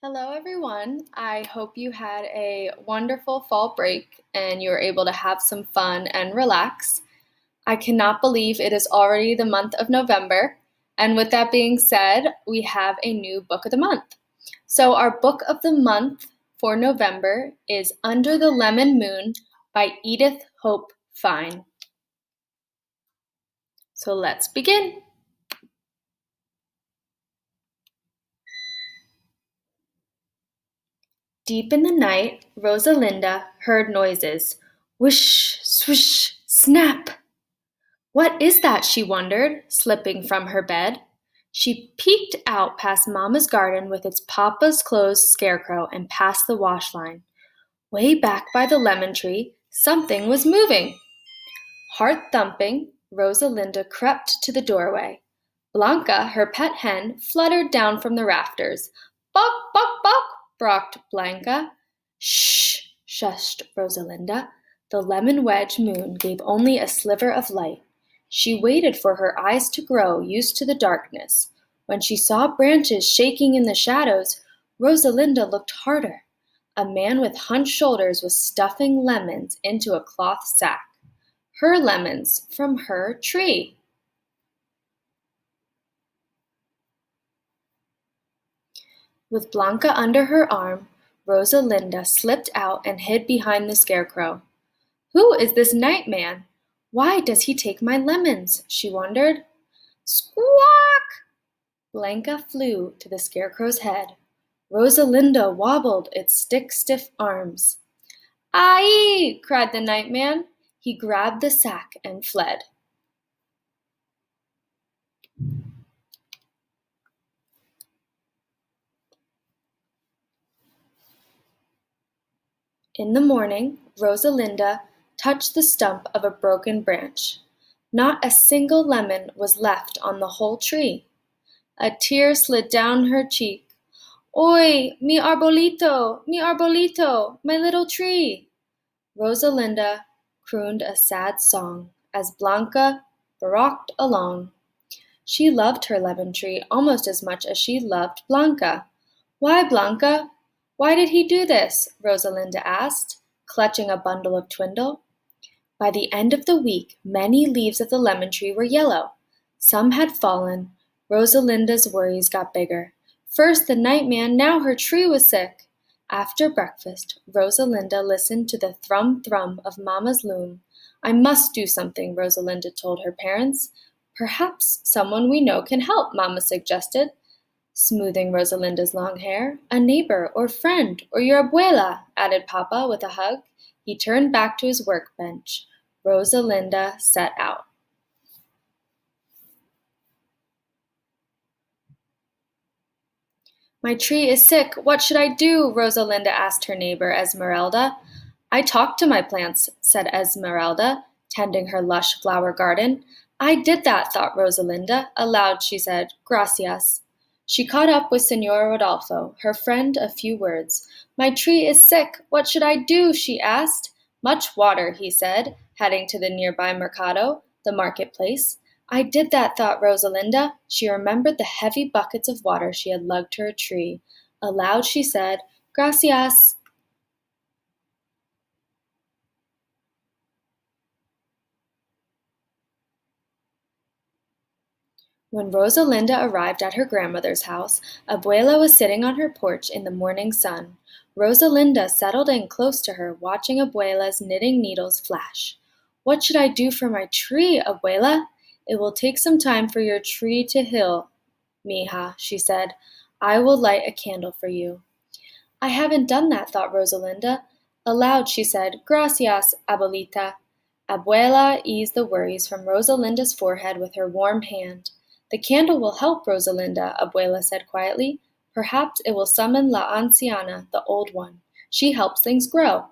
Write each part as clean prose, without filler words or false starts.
Hello, everyone. I hope you had a wonderful fall break and you were able to have some fun and relax. I cannot believe it is already the month of November. And with that being said, we have a new book of the month. So, our book of the month for November is Under the Lemon Moon by Edith Hope Fine. So, let's begin. Deep in the night, Rosalinda heard noises. Whoosh, swish, snap! What is that? She wondered, slipping from her bed. She peeked out past Mamma's garden with its papa's closed scarecrow and past the wash line. Way back by the lemon tree, something was moving. Heart thumping, Rosalinda crept to the doorway. Blanca, her pet hen, fluttered down from the rafters. Bok, bok, bok, barked Blanca. Shh, shushed Rosalinda. The lemon wedge moon gave only a sliver of light. She waited for her eyes to grow used to the darkness. When she saw branches shaking in the shadows, Rosalinda looked harder. A man with hunched shoulders was stuffing lemons into a cloth sack. Her lemons from her tree. With Blanca under her arm, Rosalinda slipped out and hid behind the scarecrow. Who is this night man? Why does he take my lemons? She wondered. Squawk! Blanca flew to the scarecrow's head. Rosalinda wobbled its stick-stiff arms. Aye! Cried the night man. He grabbed the sack and fled. In the morning, Rosalinda touched the stump of a broken branch. Not a single lemon was left on the whole tree. A tear slid down her cheek. Oi, mi arbolito, my little tree! Rosalinda crooned a sad song as Blanca rocked along. She loved her lemon tree almost as much as she loved Blanca. Why, Blanca? Why did he do this? Rosalinda asked, clutching a bundle of twindle. By the end of the week, many leaves of the lemon tree were yellow. Some had fallen. Rosalinda's worries got bigger. First the night man, now her tree was sick. After breakfast, Rosalinda listened to the thrum-thrum of Mamma's loom. I must do something, Rosalinda told her parents. Perhaps someone we know can help, Mamma suggested, smoothing Rosalinda's long hair. A neighbor or friend or your abuela, added Papa with a hug. He turned back to his workbench. Rosalinda set out. My tree is sick. What should I do? Rosalinda asked her neighbor, Esmeralda. I talk to my plants, said Esmeralda, tending her lush flower garden. I did that, thought Rosalinda. Aloud she said, Gracias. She caught up with Senor Rodolfo, her friend, a few words. My tree is sick. What should I do? She asked. Much water, he said, heading to the nearby mercado, the marketplace. I did that, thought Rosalinda. She remembered the heavy buckets of water she had lugged to her tree. Aloud she said, Gracias. When Rosalinda arrived at her grandmother's house, Abuela was sitting on her porch in the morning sun. Rosalinda settled in close to her, watching Abuela's knitting needles flash. What should I do for my tree, Abuela? It will take some time for your tree to heal, mija, she said. I will light a candle for you. I haven't done that, thought Rosalinda. Aloud she said, Gracias, abuelita. Abuela eased the worries from Rosalinda's forehead with her warm hand. The candle will help, Rosalinda, Abuela said quietly. Perhaps it will summon La Anciana, the old one. She helps things grow.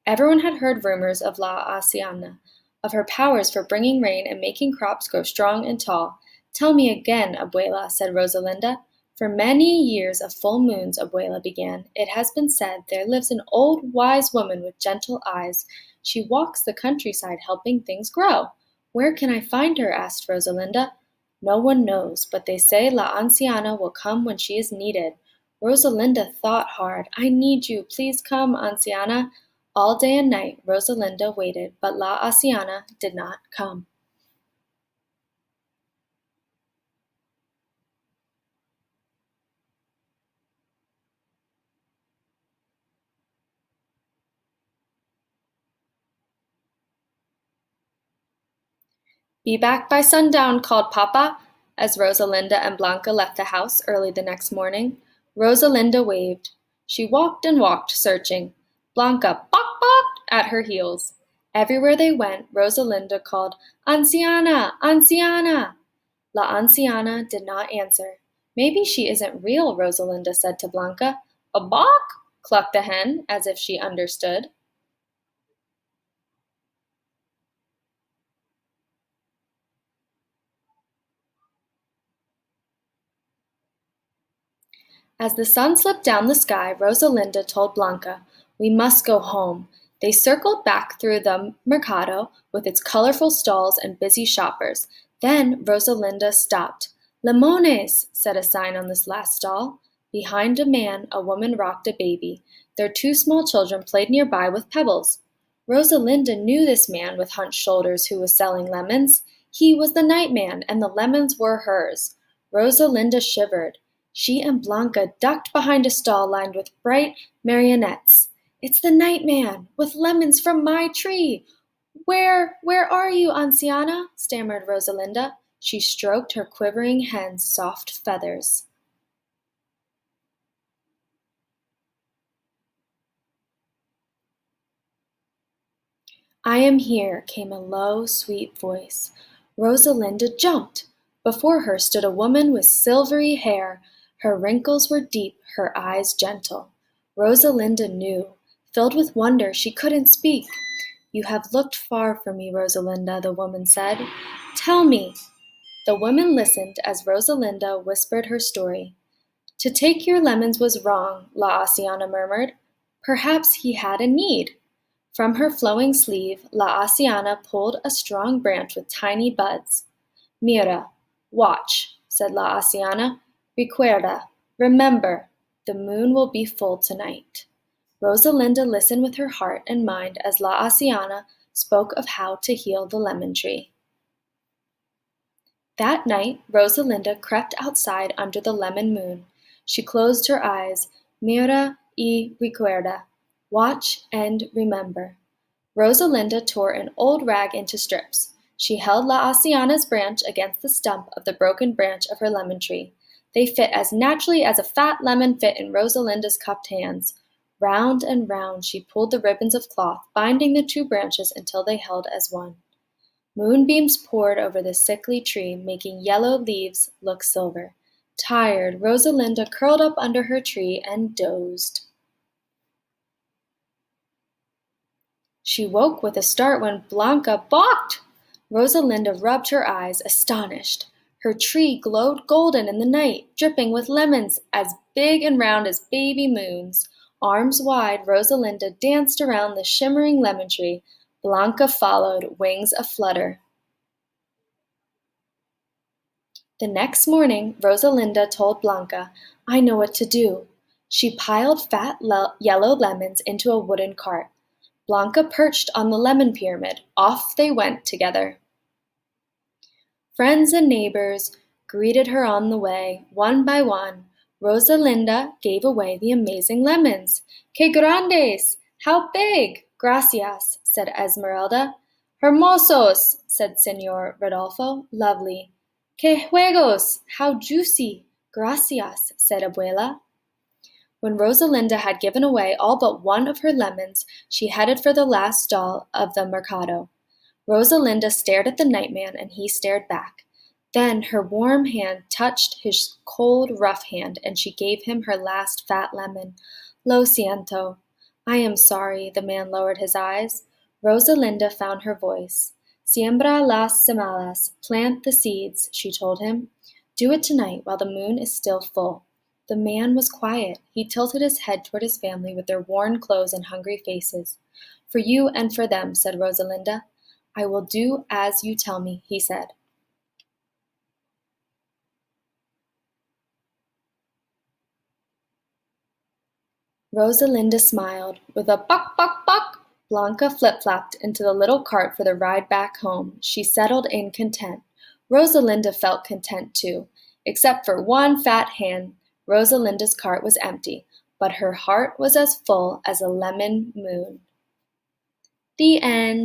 Everyone had heard rumors of La Anciana, of her powers for bringing rain and making crops grow strong and tall. Tell me again, Abuela, said Rosalinda. For many years of full moons, Abuela began, it has been said there lives an old wise woman with gentle eyes. She walks the countryside helping things grow. Where can I find her? Asked Rosalinda. No one knows, but they say La Anciana will come when she is needed. Rosalinda thought hard. I need you. Please come, Anciana. All day and night Rosalinda waited, but La Anciana did not come. Be back by sundown, called Papa, as Rosalinda and Blanca left the house early the next morning. Rosalinda waved. She walked and walked, searching. Blanca balked at her heels. Everywhere they went, Rosalinda called, Anciana! Anciana! La Anciana did not answer. Maybe she isn't real, Rosalinda said to Blanca. A balk? Clucked the hen, as if she understood. As the sun slipped down the sky, Rosalinda told Blanca, We must go home. They circled back through the mercado with its colorful stalls and busy shoppers. Then Rosalinda stopped. Limones, said a sign on this last stall. Behind a man, a woman rocked a baby. Their two small children played nearby with pebbles. Rosalinda knew this man with hunched shoulders who was selling lemons. He was the night man, and the lemons were hers. Rosalinda shivered. She and Blanca ducked behind a stall lined with bright marionettes. It's the night man, with lemons from my tree. Where are you, Anciana? Stammered Rosalinda. She stroked her quivering hen's soft feathers. I am here, came a low, sweet voice. Rosalinda jumped. Before her stood a woman with silvery hair. Her wrinkles were deep, her eyes gentle. Rosalinda knew. Filled with wonder, she couldn't speak. You have looked far for me, Rosalinda, the woman said. Tell me. The woman listened as Rosalinda whispered her story. To take your lemons was wrong, La Asiana murmured. Perhaps he had a need. From her flowing sleeve, La Asiana pulled a strong branch with tiny buds. Mira, watch, said La Asiana. Recuerda, remember, the moon will be full tonight. Rosalinda listened with her heart and mind as La Asiana spoke of how to heal the lemon tree. That night, Rosalinda crept outside under the lemon moon. She closed her eyes. Mira y recuerda. Watch and remember. Rosalinda tore an old rag into strips. She held La Asiana's branch against the stump of the broken branch of her lemon tree. They fit as naturally as a fat lemon fit in Rosalinda's cupped hands. Round and round she pulled the ribbons of cloth, binding the two branches until they held as one. Moonbeams poured over the sickly tree, making yellow leaves look silver. Tired, Rosalinda curled up under her tree and dozed. She woke with a start when Blanca balked. Rosalinda rubbed her eyes, astonished. Her tree glowed golden in the night, dripping with lemons as big and round as baby moons. Arms wide, Rosalinda danced around the shimmering lemon tree. Blanca followed, wings aflutter. The next morning, Rosalinda told Blanca, I know what to do. She piled fat yellow lemons into a wooden cart. Blanca perched on the lemon pyramid. Off they went together. Friends and neighbors greeted her on the way. One by one, Rosalinda gave away the amazing lemons. Que grandes! How big! Gracias, said Esmeralda. Hermosos, said Senor Rodolfo. Lovely. Que juegos! How juicy! Gracias, said Abuela. When Rosalinda had given away all but one of her lemons, she headed for the last stall of the mercado. Rosalinda stared at the nightman, and he stared back. Then her warm hand touched his cold, rough hand, and she gave him her last fat lemon. Lo siento. I am sorry, the man lowered his eyes. Rosalinda found her voice. Siembra las semillas, plant the seeds, she told him. Do it tonight while the moon is still full. The man was quiet. He tilted his head toward his family with their worn clothes and hungry faces. For you and for them, said Rosalinda. I will do as you tell me, he said. Rosalinda smiled. With a buck, buck, buck, Blanca flip-flopped into the little cart for the ride back home. She settled in content. Rosalinda felt content too. Except for one fat hand, Rosalinda's cart was empty, but her heart was as full as a lemon moon. The end.